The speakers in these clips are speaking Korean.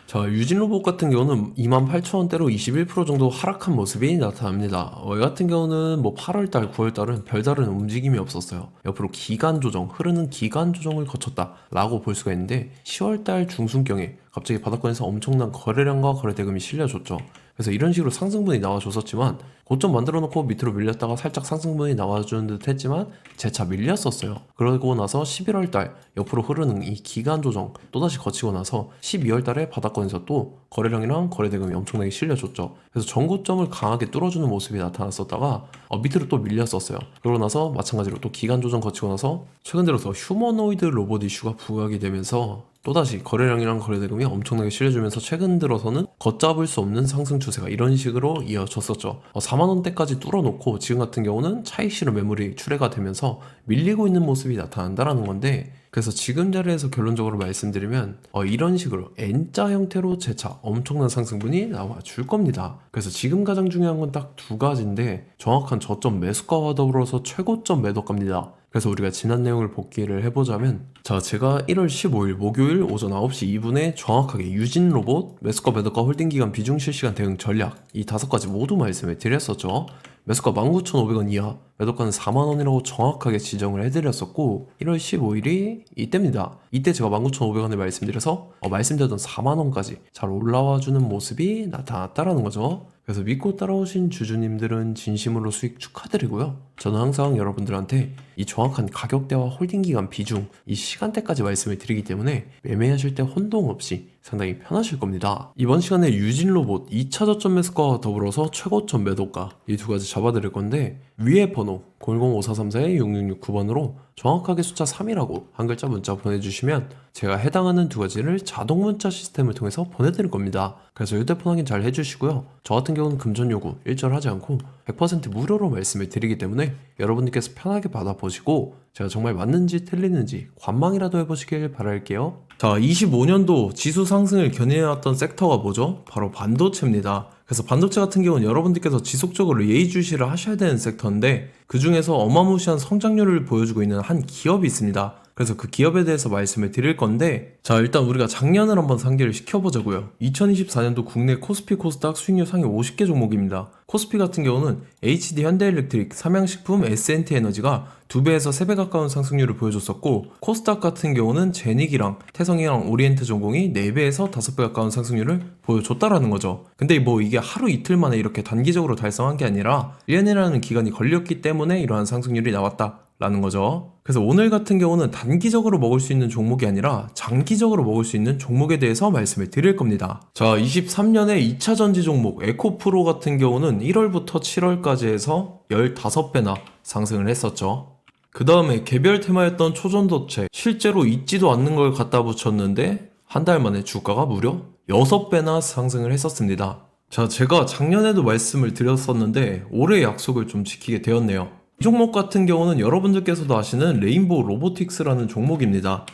자, 유진 로봇 같은 경우는 28,000원대로 21% 정도 하락한 모습이 나타납니다. 얘 같은 경우는 뭐 8월달, 9월달은 별다른 움직임이 없었어요. 옆으로 기간 조정, 흐르는 기간 조정을 거쳤다라고 볼 수가 있는데 10월달 중순경에 갑자기 바닥권에서 엄청난 거래량과 거래대금이 실려줬죠. 그래서 이런 식으로 상승분이 나와줬었지만 고점 만들어 놓고 밑으로 밀렸다가 살짝 상승분이 나와주는 듯 했지만 재차 밀렸었어요. 그러고 나서 11월달 옆으로 흐르는 이 기간 조정 또다시 거치고 나서 12월달에 바닥권에서 또 거래량이랑 거래대금이 엄청나게 실려줬죠. 그래서 전고점을 강하게 뚫어주는 모습이 나타났었다가 밑으로 또 밀렸었어요. 그러고 나서 마찬가지로 또 기간 조정 거치고 나서 최근 들어서 휴머노이드 로봇 이슈가 부각이 되면서 또다시 거래량이랑 거래대금이 엄청나게 실려주면서 최근 들어서는 걷잡을 수 없는 상승 추세가 이런 식으로 이어졌었죠. 4만원대까지 뚫어놓고 지금 같은 경우는 차익실현 매물이 출회가 되면서 밀리고 있는 모습이 나타난다라는 건데, 그래서 지금 자리에서 결론적으로 말씀드리면 이런 식으로 N자 형태로 재차 엄청난 상승분이 나와 줄 겁니다. 그래서 지금 가장 중요한 건 딱 두 가지인데, 정확한 저점 매수가와 더불어서 최고점 매도가입니다. 그래서 우리가 지난 내용을 복기를 해보자면, 자, 제가 1월 15일 목요일 오전 9시 2분에 정확하게 유진 로봇, 매수가 매도가 홀딩기간 비중 실시간 대응 전략 이 5가지 모두 말씀을 드렸었죠. 매수가 19,500원 이하, 매도가는 4만원이라고 정확하게 지정을 해드렸었고 1월 15일이 이때입니다. 이때 제가 19,500원을 말씀드려서 말씀드렸던 4만원까지 잘 올라와주는 모습이 나타났다라는 거죠. 그래서 믿고 따라오신 주주님들은 진심으로 수익 축하드리고요. 저는 항상 여러분들한테 이 정확한 가격대와 홀딩기간 비중, 이 시간대까지 말씀을 드리기 때문에 매매하실 때 혼동 없이 상당히 편하실 겁니다. 이번 시간에 유진 로봇 2차 저점 매수가와 더불어서 최고점 매도가 이 두 가지 잡아드릴 건데, 위에 번호 010-5434-6669번으로 정확하게 숫자 3이라고 한 글자 문자 보내주시면 제가 해당하는 두 가지를 자동 문자 시스템을 통해서 보내드릴 겁니다. 그래서 휴대폰 확인 잘 해주시고요. 저 같은 경우는 금전 요구 일절하지 않고 100% 무료로 말씀을 드리기 때문에 여러분들께서 편하게 받아보시고 제가 정말 맞는지 틀리는지 관망이라도 해보시길 바랄게요. 자, 25년도 지수 상승을 견인해왔던 섹터가 뭐죠? 바로 반도체입니다. 그래서 반도체 같은 경우는 여러분들께서 지속적으로 예의주시를 하셔야 되는 섹터인데, 그 중에서 어마무시한 성장률을 보여주고 있는 한 기업이 있습니다. 그래서 그 기업에 대해서 말씀을 드릴 건데, 자, 일단 우리가 작년을 한번 상기를 시켜보자고요. 2024년도 국내 코스피 코스닥 수익률 상위 50개 종목입니다. 코스피 같은 경우는 HD 현대일렉트릭, 삼양식품, S&T 에너지가 2배에서 3배 가까운 상승률을 보여줬었고, 코스닥 같은 경우는 제닉이랑 태성이랑 오리엔트 전공이 4배에서 5배 가까운 상승률을 보여줬다라는 거죠. 근데 뭐 이게 하루 이틀 만에 이렇게 단기적으로 달성한 게 아니라 1년이라는 기간이 걸렸기 때문에 이러한 상승률이 나왔다 라는 거죠. 그래서 오늘 같은 경우는 단기적으로 먹을 수 있는 종목이 아니라 장기적으로 먹을 수 있는 종목에 대해서 말씀을 드릴 겁니다. 자, 23년에 2차 전지 종목 에코프로 같은 경우는 1월부터 7월까지 해서 15배나 상승을 했었죠. 그 다음에 개별 테마였던 초전도체, 실제로 있지도 않는 걸 갖다 붙였는데 한 달 만에 주가가 무려 6배나 상승을 했었습니다. 자, 제가 작년에도 말씀을 드렸었는데 올해 약속을 좀 지키게 되었네요. 이 종목 같은 경우는 여러분들께서도 아시는 레인보우 로보틱스라는 종목입니다.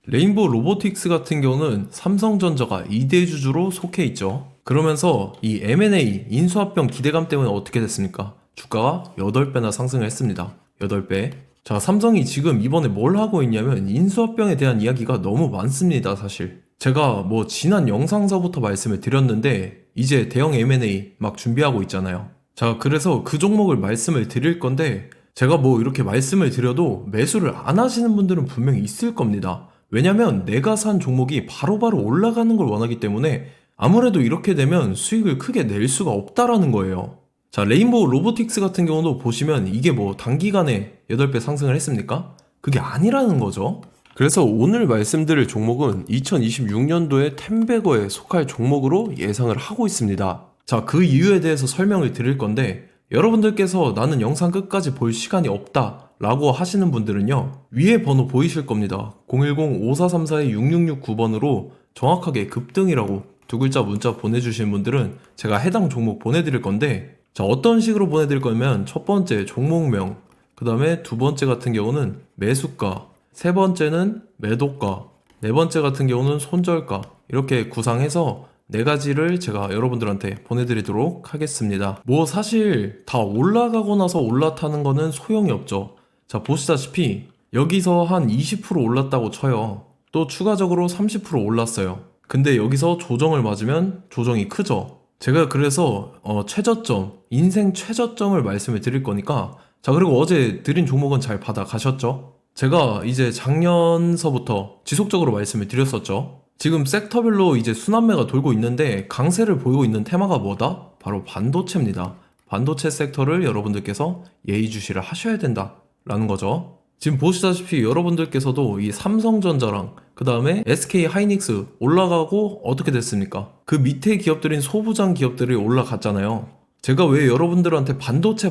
레인보우 로보틱스 같은 경우는 삼성전자가 2대 주주로 속해 있죠. 그러면서 이 M&A 인수합병 기대감 때문에 어떻게 됐습니까? 주가가 8배나 상승을 했습니다. 8배. 자, 삼성이 지금 이번에 뭘 하고 있냐면 인수합병에 대한 이야기가 너무 많습니다, 사실. 제가 뭐 지난 영상서부터 말씀을 드렸는데 이제 대형 M&A 막 준비하고 있잖아요. 자, 그래서 그 종목을 말씀을 드릴 건데, 제가 뭐 이렇게 말씀을 드려도 매수를 안 하시는 분들은 분명히 있을 겁니다. 왜냐면 내가 산 종목이 바로바로 올라가는 걸 원하기 때문에 아무래도 이렇게 되면 수익을 크게 낼 수가 없다라는 거예요. 자, 레인보우 로보틱스 같은 경우도 보시면 이게 뭐 단기간에 8배 상승을 했습니까? 그게 아니라는 거죠. 그래서 오늘 말씀드릴 종목은 2026년도에 템베거에 속할 종목으로 예상을 하고 있습니다. 자, 그 이유에 대해서 설명을 드릴 건데, 여러분들께서 나는 영상 끝까지 볼 시간이 없다 라고 하시는 분들은요, 위에 번호 보이실 겁니다. 010-5434-6669번으로 정확하게 급등이라고 두 글자 문자 보내주신 분들은 제가 해당 종목 보내드릴 건데, 자, 어떤 식으로 보내드릴 거냐면 첫 번째 종목명, 그 다음에 두 번째 같은 경우는 매수가, 세 번째는 매도가, 네 번째 같은 경우는 손절가, 이렇게 구상해서 네 가지를 제가 여러분들한테 보내드리도록 하겠습니다. 뭐 사실 다 올라가고 나서 올라타는 거는 소용이 없죠. 자, 보시다시피 여기서 한 20% 올랐다고 쳐요. 또 추가적으로 30% 올랐어요. 근데 여기서 조정을 맞으면 조정이 크죠. 제가 그래서 최저점, 인생 최저점을 말씀을 드릴 거니까, 자, 그리고 어제 드린 종목은 잘 받아가셨죠? 제가 이제 작년서부터 지속적으로 말씀을 드렸었죠. 지금 섹터별로 이제 순환매가 돌고 있는데 강세를 보이고 있는 테마가 뭐다? 바로 반도체입니다. 반도체 섹터를 여러분들께서 예의주시를 하셔야 된다라는 거죠. 지금 보시다시피 여러분들께서도 이 삼성전자랑 그 다음에 SK 하이닉스 올라가고 어떻게 됐습니까? 그 밑에 기업들인 소부장 기업들이 올라갔잖아요. 제가 왜 여러분들한테 반도체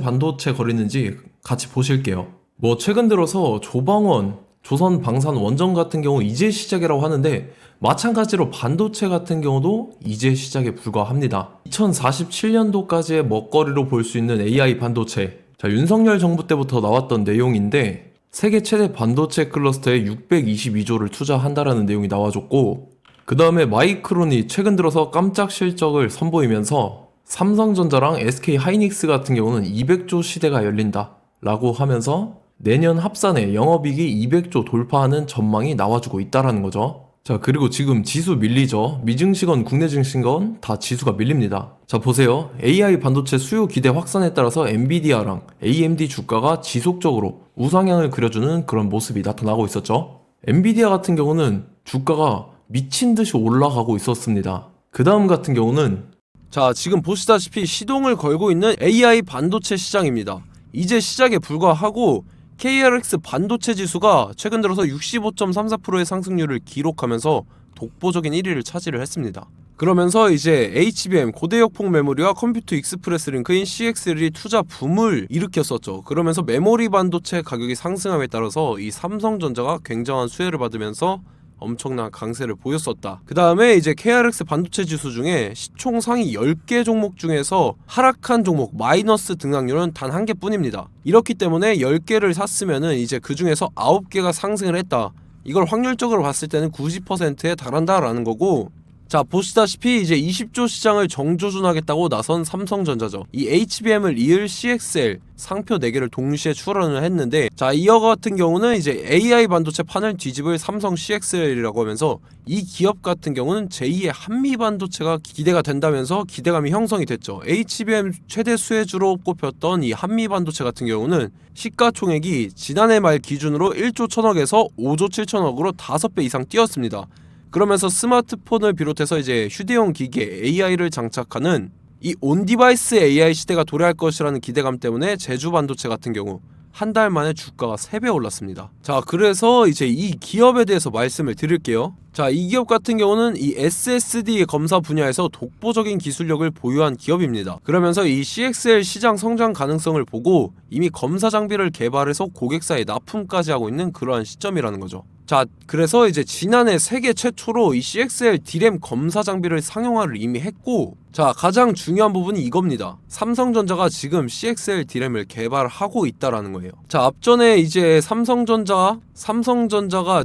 거리는지 같이 보실게요. 뭐 최근 들어서 조방원, 조선방산원전 같은 경우 이제 시작이라고 하는데, 마찬가지로 반도체 같은 경우도 이제 시작에 불과합니다. 2047년도까지의 먹거리로 볼 수 있는 AI 반도체. 자, 윤석열 정부 때부터 나왔던 내용인데, 세계 최대 반도체 클러스터에 622조를 투자한다라는 내용이 나와줬고, 그 다음에 마이크론이 최근 들어서 깜짝 실적을 선보이면서 삼성전자랑 SK 하이닉스 같은 경우는 200조 시대가 열린다 라고 하면서 내년 합산에 영업이익이 200조 돌파하는 전망이 나와주고 있다라는 거죠. 자, 그리고 지금 지수 밀리죠. 미증시건 국내 증시건 다 지수가 밀립니다. 자, 보세요. AI 반도체 수요 기대 확산에 따라서 엔비디아랑 AMD 주가가 지속적으로 우상향을 그려주는 그런 모습이 나타나고 있었죠. 엔비디아 같은 경우는 주가가 미친 듯이 올라가고 있었습니다. 그 다음 같은 경우는, 자, 지금 보시다시피 시동을 걸고 있는 AI 반도체 시장입니다. 이제 시작에 불과하고 KRX 반도체 지수가 최근 들어서 65.34%의 상승률을 기록하면서 독보적인 1위를 차지를 했습니다. 그러면서 이제 HBM 고대역폭 메모리와 컴퓨터 익스프레스 링크인 CXL이 투자 붐을 일으켰었죠. 그러면서 메모리 반도체 가격이 상승함에 따라서 이 삼성전자가 굉장한 수혜를 받으면서 엄청난 강세를 보였었다. 그 다음에 이제 KRX 반도체 지수 중에 시총 상위 10개 종목 중에서 하락한 종목 마이너스 등락률은 단 1개뿐입니다. 이렇기 때문에 10개를 샀으면은 이제 그 중에서 9개가 상승을 했다. 이걸 확률적으로 봤을 때는 90%에 달한다라는 거고, 자, 보시다시피 이제 20조 시장을 정조준하겠다고 나선 삼성전자죠. 이 HBM을 이을 CXL 상표 4개를 동시에 출원을 했는데, 자, 이어 같은 경우는 이제 AI 반도체 판을 뒤집을 삼성 CXL이라고 하면서 이 기업 같은 경우는 제2의 한미 반도체가 기대가 된다면서 기대감이 형성이 됐죠. HBM 최대 수혜주로 꼽혔던 이 한미 반도체 같은 경우는 시가총액이 지난해 말 기준으로 1조 1000억에서 5조 7천억으로 5배 이상 뛰었습니다. 그러면서 스마트폰을 비롯해서 이제 휴대용 기기에 AI를 장착하는 이 온디바이스 AI 시대가 도래할 것이라는 기대감 때문에 제주 반도체 같은 경우 한 달 만에 주가가 3배 올랐습니다. 자, 그래서 이제 이 기업에 대해서 말씀을 드릴게요. 자, 이 기업 같은 경우는 이 SSD 검사 분야에서 독보적인 기술력을 보유한 기업입니다. 그러면서 이 CXL 시장 성장 가능성을 보고 이미 검사 장비를 개발해서 고객사에 납품까지 하고 있는 그러한 시점이라는 거죠. 자, 그래서 이제 지난해 세계 최초로 이 CXL D램 검사 장비를 상용화를 이미 했고, 자, 가장 중요한 부분이 이겁니다. 삼성전자가 지금 CXL D램을 개발하고 있다라는 거예요. 자, 앞전에 이제 삼성전자가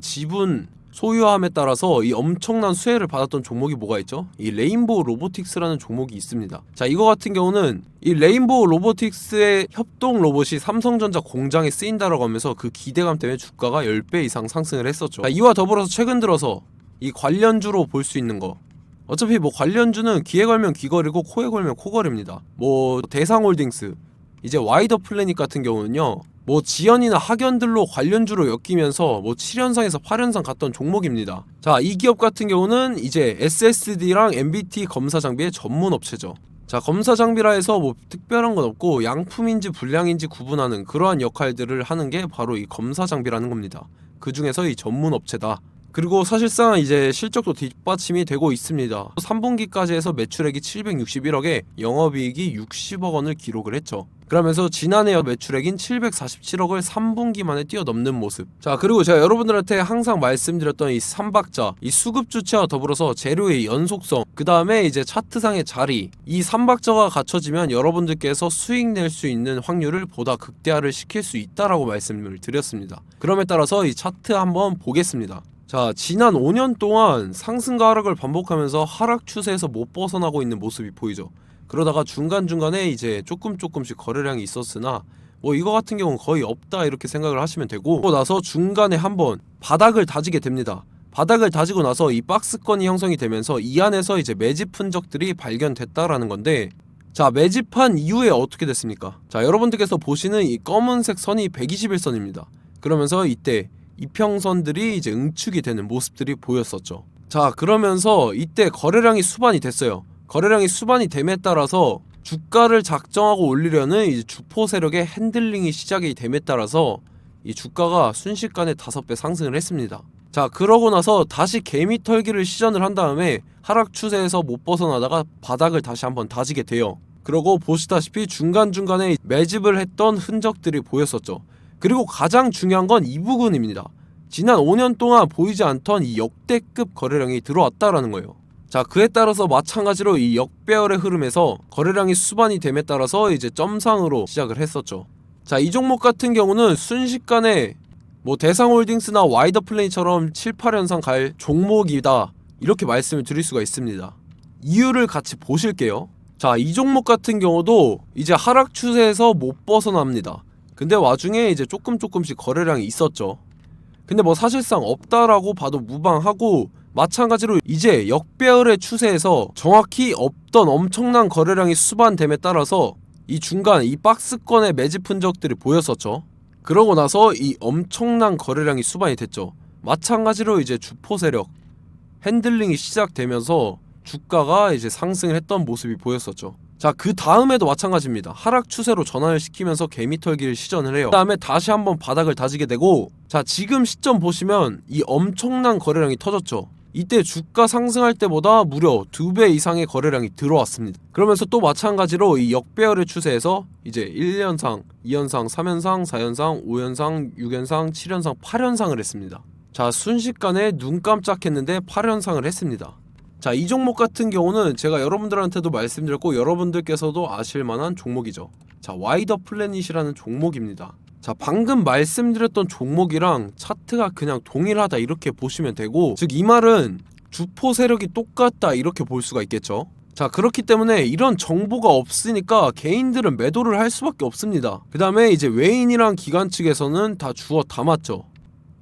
지분 소유함에 따라서 이 엄청난 수혜를 받았던 종목이 뭐가 있죠? 이 레인보우 로보틱스라는 종목이 있습니다. 자, 이거 같은 경우는 이 레인보우 로보틱스의 협동 로봇이 삼성전자 공장에 쓰인다라고 하면서 그 기대감 때문에 주가가 10배 이상 상승을 했었죠. 자, 이와 더불어서 최근 들어서 이 관련주로 볼 수 있는 거, 어차피 뭐 관련주는 귀에 걸면 귀걸이고 코에 걸면 코걸입니다. 뭐 대상홀딩스, 이제 와이더 플래닛 같은 경우는요, 뭐 지연이나 학연들로 관련주로 엮이면서 뭐 7연상에서 8연상 갔던 종목입니다. 자, 이 기업 같은 경우는 이제 SSD랑 MBT 검사 장비의 전문 업체죠. 자, 검사 장비라 해서 뭐 특별한 건 없고 양품인지 불량인지 구분하는 그러한 역할들을 하는 게 바로 이 검사 장비라는 겁니다. 그 중에서 이 전문 업체다. 그리고 사실상 이제 실적도 뒷받침이 되고 있습니다. 3분기까지 해서 매출액이 761억에 영업이익이 60억 원을 기록을 했죠. 그러면서 지난해 매출액인 747억을 3분기 만에 뛰어넘는 모습. 자, 그리고 제가 여러분들한테 항상 말씀드렸던 이 3박자, 이 수급 주체와 더불어서 재료의 연속성, 그 다음에 이제 차트상의 자리, 이 3박자가 갖춰지면 여러분들께서 수익 낼 수 있는 확률을 보다 극대화를 시킬 수 있다라고 말씀을 드렸습니다. 그럼에 따라서 이 차트 한번 보겠습니다. 자, 지난 5년 동안 상승과 하락을 반복하면서 하락 추세에서 못 벗어나고 있는 모습이 보이죠. 그러다가 중간중간에 이제 조금씩 거래량이 있었으나 뭐 이거 같은 경우는 거의 없다 이렇게 생각을 하시면 되고, 그러고 나서 중간에 한번 바닥을 다지게 됩니다. 바닥을 다지고 나서 이 박스권이 형성이 되면서 이 안에서 이제 매집 흔적들이 발견됐다라는 건데, 자, 매집한 이후에 어떻게 됐습니까? 자, 여러분들께서 보시는 이 검은색 선이 121선입니다. 그러면서 이때 이평선들이 이제 응축이 되는 모습들이 보였었죠. 자, 그러면서 이때 거래량이 수반이 됐어요. 거래량이 수반이 됨에 따라서 주가를 작정하고 올리려는 이제 주포 세력의 핸들링이 시작이 됨에 따라서 이 주가가 순식간에 5배 상승을 했습니다. 자, 그러고 나서 다시 개미 털기를 시전을 한 다음에 하락 추세에서 못 벗어나다가 바닥을 다시 한번 다지게 돼요. 그러고 보시다시피 중간중간에 매집을 했던 흔적들이 보였었죠. 그리고 가장 중요한 건 이 부분입니다. 지난 5년 동안 보이지 않던 이 역대급 거래량이 들어왔다라는 거예요. 자, 그에 따라서 마찬가지로 이 역배열의 흐름에서 거래량이 수반이 됨에 따라서 이제 점상으로 시작을 했었죠. 자, 이 종목 같은 경우는 순식간에 뭐 대상홀딩스나 와이더플레이처럼 7, 8연상 갈 종목이다, 이렇게 말씀을 드릴 수가 있습니다. 이유를 같이 보실게요. 자, 이 종목 같은 경우도 이제 하락 추세에서 못 벗어납니다. 근데 와중에 이제 조금씩 거래량이 있었죠. 근데 뭐 사실상 없다라고 봐도 무방하고, 마찬가지로 이제 역배열의 추세에서 정확히 없던 엄청난 거래량이 수반됨에 따라서 이 중간 이 박스권의 매집 흔적들이 보였었죠. 그러고 나서 이 엄청난 거래량이 수반이 됐죠. 마찬가지로 이제 주포 세력 핸들링이 시작되면서 주가가 이제 상승을 했던 모습이 보였었죠. 자, 그 다음에도 마찬가지입니다. 하락 추세로 전환을 시키면서 개미털기를 시전을 해요. 그 다음에 다시 한번 바닥을 다지게 되고, 자, 지금 시점 보시면 이 엄청난 거래량이 터졌죠. 이때 주가 상승할 때보다 무려 2배 이상의 거래량이 들어왔습니다. 그러면서 또 마찬가지로 이 역배열의 추세에서 이제 1연상, 2연상, 3연상, 4연상, 5연상, 6연상, 7연상, 8연상을 했습니다. 자, 순식간에 눈 깜짝했는데 8연상을 했습니다. 자, 이 종목 같은 경우는 제가 여러분들한테도 말씀드렸고 여러분들께서도 아실만한 종목이죠. 자, 와이더 플래닛이라는 종목입니다. 자, 방금 말씀드렸던 종목이랑 차트가 그냥 동일하다, 이렇게 보시면 되고, 즉 이 말은 주포 세력이 똑같다, 이렇게 볼 수가 있겠죠. 자, 그렇기 때문에 이런 정보가 없으니까 개인들은 매도를 할 수밖에 없습니다. 그 다음에 이제 외인이랑 기관 측에서는 다 주워 담았죠.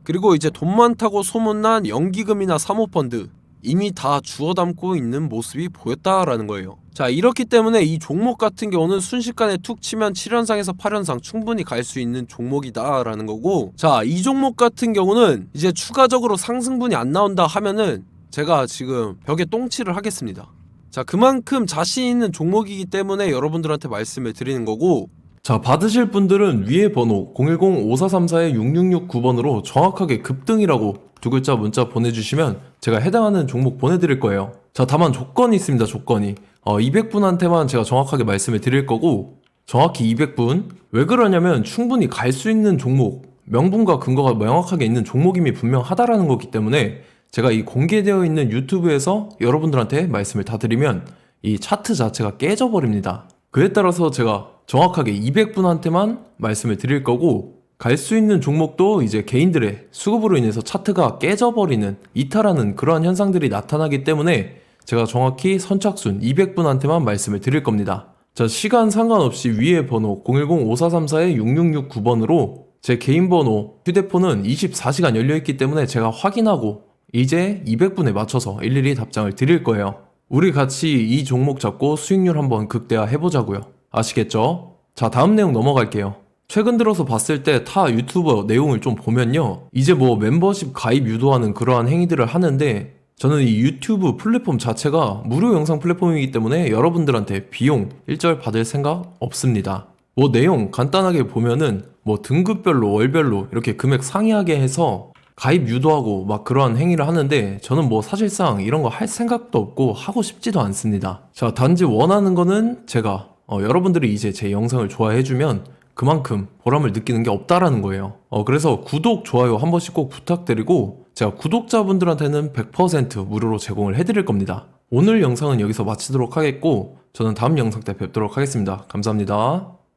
그리고 이제 돈 많다고 소문난 연기금이나 사모펀드 이미 다 주워 담고 있는 모습이 보였다라는 거예요. 자, 이렇기 때문에 이 종목 같은 경우는 순식간에 툭 치면 7연상에서 8연상 충분히 갈 수 있는 종목이다 라는 거고, 자, 이 종목 같은 경우는 이제 추가적으로 상승분이 안 나온다 하면은 제가 지금 벽에 똥칠을 하겠습니다. 자, 그만큼 자신 있는 종목이기 때문에 여러분들한테 말씀을 드리는 거고, 자, 받으실 분들은 위에 번호 010-5434-6669번으로 정확하게 급등이라고 2글자 문자 보내주시면 제가 해당하는 종목 보내드릴 거예요. 자, 다만 조건이 있습니다. 조건이 200분한테만 제가 정확하게 말씀을 드릴 거고, 정확히 200분. 왜 그러냐면 충분히 갈 수 있는 종목, 명분과 근거가 명확하게 있는 종목임이 분명하다라는 거기 때문에 제가 이 공개되어 있는 유튜브에서 여러분들한테 말씀을 다 드리면 이 차트 자체가 깨져버립니다. 그에 따라서 제가 정확하게 200분한테만 말씀을 드릴 거고, 갈 수 있는 종목도 이제 개인들의 수급으로 인해서 차트가 깨져버리는, 이탈하는 그러한 현상들이 나타나기 때문에 제가 정확히 선착순 200분한테만 말씀을 드릴 겁니다. 자, 시간 상관없이 위에 번호 010-5434-6669번으로 제 개인 번호, 휴대폰은 24시간 열려있기 때문에 제가 확인하고 이제 200분에 맞춰서 일일이 답장을 드릴 거예요. 우리 같이 이 종목 잡고 수익률 한번 극대화 해보자고요. 아시겠죠? 자, 다음 내용 넘어갈게요. 최근 들어서 봤을 때 타 유튜버 내용을 좀 보면요, 이제 뭐 멤버십 가입 유도하는 그러한 행위들을 하는데, 저는 이 유튜브 플랫폼 자체가 무료 영상 플랫폼이기 때문에 여러분들한테 비용 일절 받을 생각 없습니다. 뭐 내용 간단하게 보면은 뭐 등급별로 월별로 이렇게 금액 상이하게 해서 가입 유도하고 막 그러한 행위를 하는데, 저는 뭐 사실상 이런 거 할 생각도 없고 하고 싶지도 않습니다. 자, 단지 원하는 거는 제가 여러분들이 이제 제 영상을 좋아해주면 그만큼 보람을 느끼는 게 없다라는 거예요. 그래서 구독, 좋아요 한 번씩 꼭 부탁드리고, 제가 구독자분들한테는 100% 무료로 제공을 해드릴 겁니다. 오늘 영상은 여기서 마치도록 하겠고, 저는 다음 영상 때 뵙도록 하겠습니다. 감사합니다.